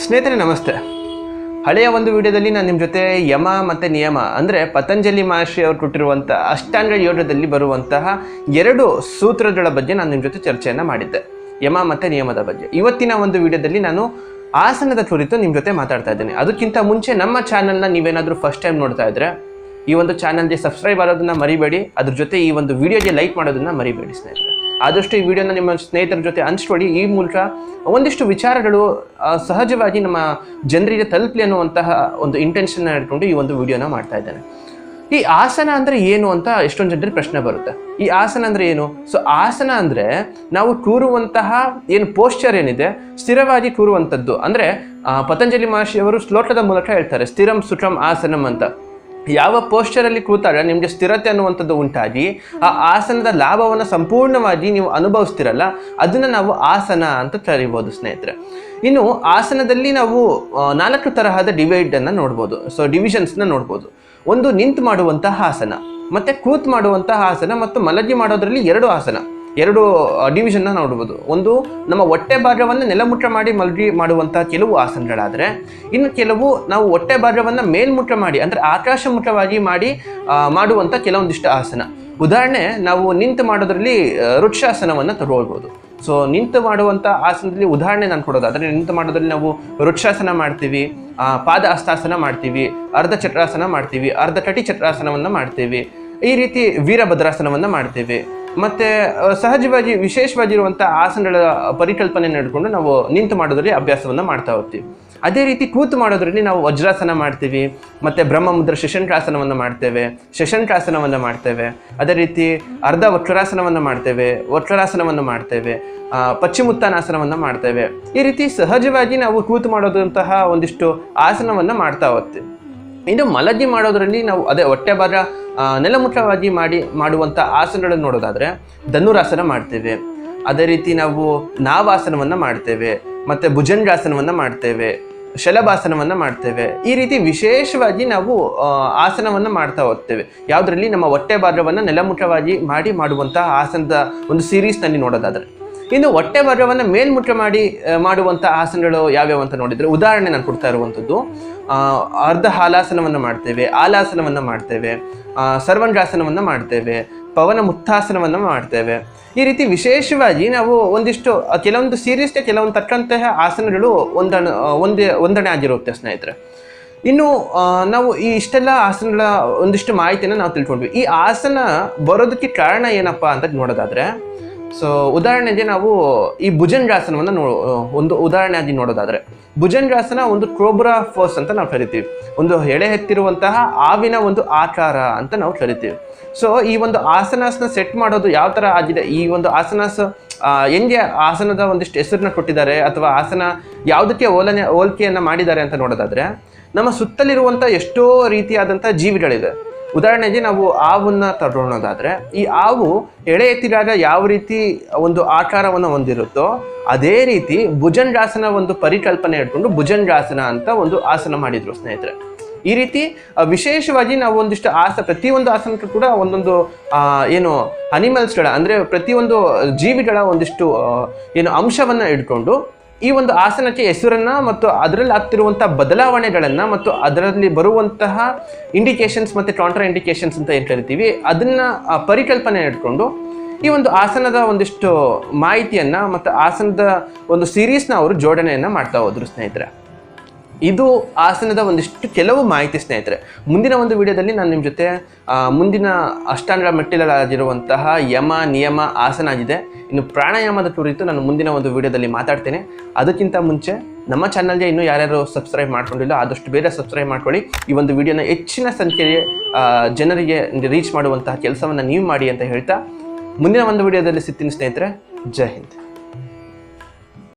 ಸ್ನೇಹಿತರೆ ನಮಸ್ತೆ. ಹಳೆಯ ಒಂದು ವಿಡಿಯೋದಲ್ಲಿ ನಾನು ನಿಮ್ಮ ಜೊತೆ ಯಮ ಮತ್ತು ನಿಯಮ ಅಂದರೆ ಪತಂಜಲಿ ಮಹರ್ಷಿ ಅವರು ಕೊಟ್ಟಿರುವಂಥ ಅಷ್ಟಾಂಗ ಯೋಗದಲ್ಲಿ ಬರುವಂತಹ 2 ಸೂತ್ರಗಳ ಬಗ್ಗೆ ನಾನು ನಿಮ್ಮ ಜೊತೆ ಚರ್ಚೆಯನ್ನು ಮಾಡಿದ್ದೆ, ಯಮ ಮತ್ತು ನಿಯಮದ ಬಗ್ಗೆ. ಇವತ್ತಿನ ಒಂದು ವಿಡಿಯೋದಲ್ಲಿ ನಾನು ಆಸನದ ಕುರಿತು ನಿಮ್ಮ ಜೊತೆ ಮಾತಾಡ್ತಾ ಇದ್ದೇನೆ. ಅದಕ್ಕಿಂತ ಮುಂಚೆ ನಮ್ಮ ಚಾನಲ್ನ ನೀವೇನಾದರೂ ಫಸ್ಟ್ ಟೈಮ್ ನೋಡ್ತಾ ಇದ್ದರೆ ಈ ಒಂದು ಚಾನಲ್ಗೆ ಸಬ್ಸ್ಕ್ರೈಬ್ ಆಗೋದನ್ನು ಮರಿಬೇಡಿ. ಅದ್ರ ಜೊತೆ ಈ ಒಂದು ವಿಡಿಯೋಗೆ ಲೈಕ್ ಮಾಡೋದನ್ನು ಮರಿಬೇಡಿ ಸ್ನೇಹಿತರೆ. ಆದಷ್ಟು ಈ ವಿಡಿಯೋನ ನಿಮ್ಮ ಸ್ನೇಹಿತರ ಜೊತೆ ಹಂಚ್ಕೊಳ್ಳಿ. ಈ ಮೂಲಕ ಒಂದಿಷ್ಟು ವಿಚಾರಗಳು ಸಹಜವಾಗಿ ನಮ್ಮ ಜನರಿಗೆ ತಲುಪಲಿ ಅನ್ನುವಂತಹ ಒಂದು ಇಂಟೆನ್ಷನ್ ಇಟ್ಕೊಂಡು ಈ ಒಂದು ವಿಡಿಯೋನ ಮಾಡ್ತಾ ಇದ್ದೇನೆ. ಈ ಆಸನ ಅಂದರೆ ಏನು ಅಂತ ಎಷ್ಟೊಂದು ಜನರಿಗೆ ಪ್ರಶ್ನೆ ಬರುತ್ತೆ. ಈ ಆಸನ ಅಂದರೆ ಏನು? ಸೊ ಆಸನ ಅಂದರೆ ನಾವು ಕೂರುವಂತಹ ಏನು ಪೋಸ್ಚರ್ ಏನಿದೆ ಸ್ಥಿರವಾಗಿ ಕೂರುವಂಥದ್ದು. ಅಂದರೆ ಪತಂಜಲಿ ಮಹರ್ಷಿಯವರು ಶ್ಲೋಕದ ಮೂಲಕ ಹೇಳ್ತಾರೆ, ಸ್ಥಿರಂ ಸುಖಂ ಆಸನಂ ಅಂತ. ಯಾವ ಪೋಸ್ಚರಲ್ಲಿ ಕೂತಾಗ ನಿಮಗೆ ಸ್ಥಿರತೆ ಅನ್ನುವಂಥದ್ದು ಉಂಟಾಗಿ ಆ ಆಸನದ ಲಾಭವನ್ನು ಸಂಪೂರ್ಣವಾಗಿ ನೀವು ಅನುಭವಿಸ್ತಿರಲ್ಲ, ಅದನ್ನು ನಾವು ಆಸನ ಅಂತ ಕರಿಬೋದು ಸ್ನೇಹಿತರೆ. ಇನ್ನು ಆಸನದಲ್ಲಿ ನಾವು 4 ತರಹದ ಡಿವೈಡನ್ನು ನೋಡ್ಬೋದು, ಡಿವಿಷನ್ಸ್ನ ನೋಡ್ಬೋದು. ಒಂದು ನಿಂತು ಮಾಡುವಂತಹ ಆಸನ, ಮತ್ತು ಕೂತ್ ಮಾಡುವಂತಹ ಆಸನ, ಮತ್ತು ಮಲಗಿ ಮಾಡೋದ್ರಲ್ಲಿ 2 ಆಸನ, 2 ಡಿವಿಷನ್ನ ನೋಡ್ಬೋದು. ಒಂದು ನಮ್ಮ ಹೊಟ್ಟೆ ಭಾಗವನ್ನು ನೆಲಮುಟ್ಟ ಮಾಡಿ ಮಲಗಿ ಮಾಡುವಂಥ ಕೆಲವು ಆಸನಗಳಾದರೆ, ಇನ್ನು ಕೆಲವು ನಾವು ಹೊಟ್ಟೆ ಭಾಗವನ್ನು ಮೇಲ್ಮುಟ್ಟ ಮಾಡಿ ಅಂದರೆ ಆಕಾಶಮುಖವಾಗಿ ಮಾಡುವಂಥ ಕೆಲವೊಂದಿಷ್ಟು ಆಸನ. ಉದಾಹರಣೆ, ನಾವು ನಿಂತು ಮಾಡೋದ್ರಲ್ಲಿ ವೃಕ್ಷಾಸನವನ್ನು ತಗೊಳ್ಬೋದು. ಸೊ ನಿಂತು ಮಾಡುವಂಥ ಆಸನದಲ್ಲಿ ಉದಾಹರಣೆ ನಾನು ಕೊಡೋದಾದರೆ, ನಿಂತು ಮಾಡೋದ್ರಲ್ಲಿ ನಾವು ವೃಕ್ಷಾಸನ ಮಾಡ್ತೀವಿ, ಪಾದ ಹಸ್ತಾಸನ ಮಾಡ್ತೀವಿ, ಅರ್ಧ ಚಕ್ರಾಸನ ಮಾಡ್ತೀವಿ, ಅರ್ಧ ಕಟಿ ಚಕ್ರಾಸನವನ್ನು ಮಾಡ್ತೀವಿ, ಈ ರೀತಿ ವೀರಭದ್ರಾಸನವನ್ನು ಮಾಡ್ತೀವಿ. ಮತ್ತು ಸಹಜವಾಗಿ ವಿಶೇಷವಾಗಿರುವಂಥ ಆಸನಗಳ ಪರಿಕಲ್ಪನೆ ನಡೆದುಕೊಂಡು ನಾವು ನಿಂತು ಮಾಡೋದ್ರಲ್ಲಿ ಅಭ್ಯಾಸವನ್ನು ಮಾಡ್ತಾ ಹೋಗ್ತೀವಿ. ಅದೇ ರೀತಿ ಕೂತು ಮಾಡೋದ್ರಲ್ಲಿ ನಾವು ವಜ್ರಾಸನ ಮಾಡ್ತೀವಿ, ಮತ್ತು ಬ್ರಹ್ಮಮುದ್ರ ಶಶಂಕಾಸನವನ್ನು ಮಾಡ್ತೇವೆ. ಅದೇ ರೀತಿ ಅರ್ಧ ವಕ್ರಾಸನವನ್ನು ಮಾಡ್ತೇವೆ, ಪಶ್ಚಿಮೋತ್ತಾನಾಸನವನ್ನು ಮಾಡ್ತೇವೆ. ಈ ರೀತಿ ಸಹಜವಾಗಿ ನಾವು ಕೂತು ಮಾಡೋದಂತಹ ಒಂದಿಷ್ಟು ಆಸನವನ್ನು ಮಾಡ್ತಾ ಹೋಗ್ತೀವಿ. ಇನ್ನು ಮಲಗಿ ಮಾಡೋದ್ರಲ್ಲಿ ನಾವು ಅದೇ ಹೊಟ್ಟೆ ಭಾಗ ನೆಲಮುಖವಾಗಿ ಮಾಡುವಂಥ ಆಸನಗಳನ್ನು ನೋಡೋದಾದರೆ ಧನುರಾಸನ ಮಾಡ್ತೇವೆ. ಅದೇ ರೀತಿ ನಾವು ನಾವಾಸನವನ್ನು ಮಾಡ್ತೇವೆ, ಮತ್ತು ಭುಜಂಗಾಸನವನ್ನು ಮಾಡ್ತೇವೆ, ಶಲಭಾಸನವನ್ನು ಮಾಡ್ತೇವೆ. ಈ ರೀತಿ ವಿಶೇಷವಾಗಿ ನಾವು ಆಸನವನ್ನು ಮಾಡ್ತಾ ಹೋಗ್ತೇವೆ. ಯಾವುದರಲ್ಲಿ ನಮ್ಮ ಹೊಟ್ಟೆ ಭಾಗವನ್ನು ನೆಲಮುಖವಾಗಿ ಮಾಡುವಂಥ ಆಸನದ ಒಂದು ಸೀರೀಸ್ನಲ್ಲಿ ನೋಡೋದಾದರೆ. ಇನ್ನು ಹೊಟ್ಟೆ ಭಾಗವನ್ನು ಮೇಲ್ಮುಖ ಮಾಡುವಂಥ ಆಸನಗಳು ಯಾವ್ಯಾವ ಅಂತ ನೋಡಿದರೆ, ಉದಾಹರಣೆ ನಾನು ಕೊಡ್ತಾ ಇರುವಂಥದ್ದು, ಅರ್ಧ ಹಾಲಾಸನವನ್ನು ಮಾಡ್ತೇವೆ, ಆಲಾಸನವನ್ನು ಮಾಡ್ತೇವೆ, ಸರ್ವಂಗಾಸನವನ್ನು ಮಾಡ್ತೇವೆ, ಪವನ ಮುಕ್ತಾಸನವನ್ನು ಮಾಡ್ತೇವೆ. ಈ ರೀತಿ ವಿಶೇಷವಾಗಿ ನಾವು ಕೆಲವೊಂದು ಸೀರೀಸ್ಗೆ ಕೆಲವೊಂದು ತಕ್ಕಂತಹ ಆಸನಗಳು ಒಂದಣೆ ಆಗಿರುತ್ತೆ ಸ್ನೇಹಿತರೆ. ಇನ್ನು ನಾವು ಈ ಇಷ್ಟೆಲ್ಲ ಆಸನಗಳ ಒಂದಿಷ್ಟು ಮಾಹಿತಿಯನ್ನು ನಾವು ತಿಳ್ಕೊಂಡ್ವಿ. ಈ ಆಸನ ಬರೋದಕ್ಕೆ ಕಾರಣ ಏನಪ್ಪ ಅಂತ ನೋಡೋದಾದರೆ, ಸೊ ಉದಾಹರಣೆಗೆ ನಾವು ಈ ಭುಜಂಗಾಸನವನ್ನು ಒಂದು ಉದಾಹರಣೆಯಾಗಿ ನೋಡೋದಾದರೆ, ಭುಜಂಗಾಸನ ಒಂದು ಕ್ರೋಬ್ರಾ ಫೋರ್ಸ್ ಅಂತ ನಾವು ಕರಿತೀವಿ. ಒಂದು ಎಳೆ ಎತ್ತಿರುವಂತಹ ಆವಿನ ಒಂದು ಆಕಾರ ಅಂತ ನಾವು ಕರಿತೀವಿ. ಸೊ ಈ ಒಂದು ಆಸನಾಸನ ಸೆಟ್ ಮಾಡೋದು ಯಾವ ಥರ ಆಗಿದೆ, ಈ ಒಂದು ಹೆಂಗೆ ಆಸನದ ಒಂದಿಷ್ಟು ಹೆಸರನ್ನ ಕೊಟ್ಟಿದ್ದಾರೆ ಅಥವಾ ಆಸನ ಯಾವುದಕ್ಕೆ ಹೋಲಿಕೆಯನ್ನು ಮಾಡಿದ್ದಾರೆ ಅಂತ ನೋಡೋದಾದರೆ, ನಮ್ಮ ಸುತ್ತಲಿರುವಂಥ ಎಷ್ಟೋ ರೀತಿಯಾದಂಥ ಜೀವಿಗಳಿದೆ. ಉದಾಹರಣೆಗೆ ನಾವು ಆವನ್ನು ತಗೊಳ್ಳೋದಾದರೆ, ಈ ಆವು ಎಳೆ ಎತ್ತಿದಾಗ ಯಾವ ರೀತಿ ಒಂದು ಆಕಾರವನ್ನು ಹೊಂದಿರುತ್ತೋ ಅದೇ ರೀತಿ ಭುಜಂಗಾಸನ ಒಂದು ಪರಿಕಲ್ಪನೆ ಇಟ್ಕೊಂಡು ಭುಜಂಗಾಸನ ಅಂತ ಒಂದು ಆಸನ ಮಾಡಿದರು ಸ್ನೇಹಿತರೆ. ಈ ರೀತಿ ವಿಶೇಷವಾಗಿ ನಾವು ಒಂದಿಷ್ಟು ಪ್ರತಿಯೊಂದು ಆಸನಕ್ಕೂ ಕೂಡ ಒಂದೊಂದು ಅನಿಮಲ್ಸ್ಗಳ ಅಂದರೆ ಪ್ರತಿಯೊಂದು ಜೀವಿಗಳ ಒಂದಿಷ್ಟು ಅಂಶವನ್ನು ಇಟ್ಕೊಂಡು ಈ ಒಂದು ಆಸನಕ್ಕೆ ಹೆಸರನ್ನು ಮತ್ತು ಅದರಲ್ಲಿ ಆಗ್ತಿರುವಂಥ ಬದಲಾವಣೆಗಳನ್ನು ಮತ್ತು ಅದರಲ್ಲಿ ಬರುವಂತಹ ಇಂಡಿಕೇಶನ್ಸ್ ಮತ್ತು ಕಾಂಟ್ರಾ ಇಂಡಿಕೇಶನ್ಸ್ ಅಂತ ಏನು ಕರಿತೀವಿ ಅದನ್ನು ಪರಿಕಲ್ಪನೆ ಇಟ್ಕೊಂಡು ಈ ಒಂದು ಆಸನದ ಒಂದಿಷ್ಟು ಮಾಹಿತಿಯನ್ನು ಮತ್ತು ಆಸನದ ಒಂದು ಸೀರೀಸ್ನ ಅವರು ಜೋಡಣೆಯನ್ನು ಮಾಡ್ತಾ ಹೋದ್ರು ಸ್ನೇಹಿತರೆ. ಇದು ಆಸನದ ಒಂದಿಷ್ಟು ಕೆಲವು ಮಾಹಿತಿ ಸ್ನೇಹಿತರೆ. ಮುಂದಿನ ಒಂದು ವಿಡಿಯೋದಲ್ಲಿ ನಾನು ನಿಮ್ಮ ಜೊತೆ ಮುಂದಿನ ಅಷ್ಟಾಂಗ ಮೆಟ್ಟಿಲುಗಳಾಗಿರುವಂತಹ ಯಮ ನಿಯಮ ಆಸನ ಆಗಿದೆ. ಇನ್ನು ಪ್ರಾಣಾಯಾಮದ ಕುರಿತು ನಾನು ಮುಂದಿನ ಒಂದು ವಿಡಿಯೋದಲ್ಲಿ ಮಾತಾಡ್ತೇನೆ. ಅದಕ್ಕಿಂತ ಮುಂಚೆ ನಮ್ಮ ಚಾನಲ್ಗೆ ಇನ್ನೂ ಯಾರ್ಯಾರು ಸಬ್ಸ್ಕ್ರೈಬ್ ಮಾಡ್ಕೊಂಡಿಲ್ಲ ಆದಷ್ಟು ಬೇಗ ಸಬ್ಸ್ಕ್ರೈಬ್ ಮಾಡ್ಕೊಳ್ಳಿ. ಈ ಒಂದು ವಿಡಿಯೋನ ಹೆಚ್ಚಿನ ಸಂಖ್ಯೆಯ ಜನರಿಗೆ ರೀಚ್ ಮಾಡುವಂತಹ ಕೆಲಸವನ್ನು ನೀವು ಮಾಡಿ ಅಂತ ಹೇಳ್ತಾ ಮುಂದಿನ ಒಂದು ವಿಡಿಯೋದಲ್ಲಿ ಸಿಗ್ತೀನಿ ಸ್ನೇಹಿತರೆ. ಜೈ ಹಿಂದ್.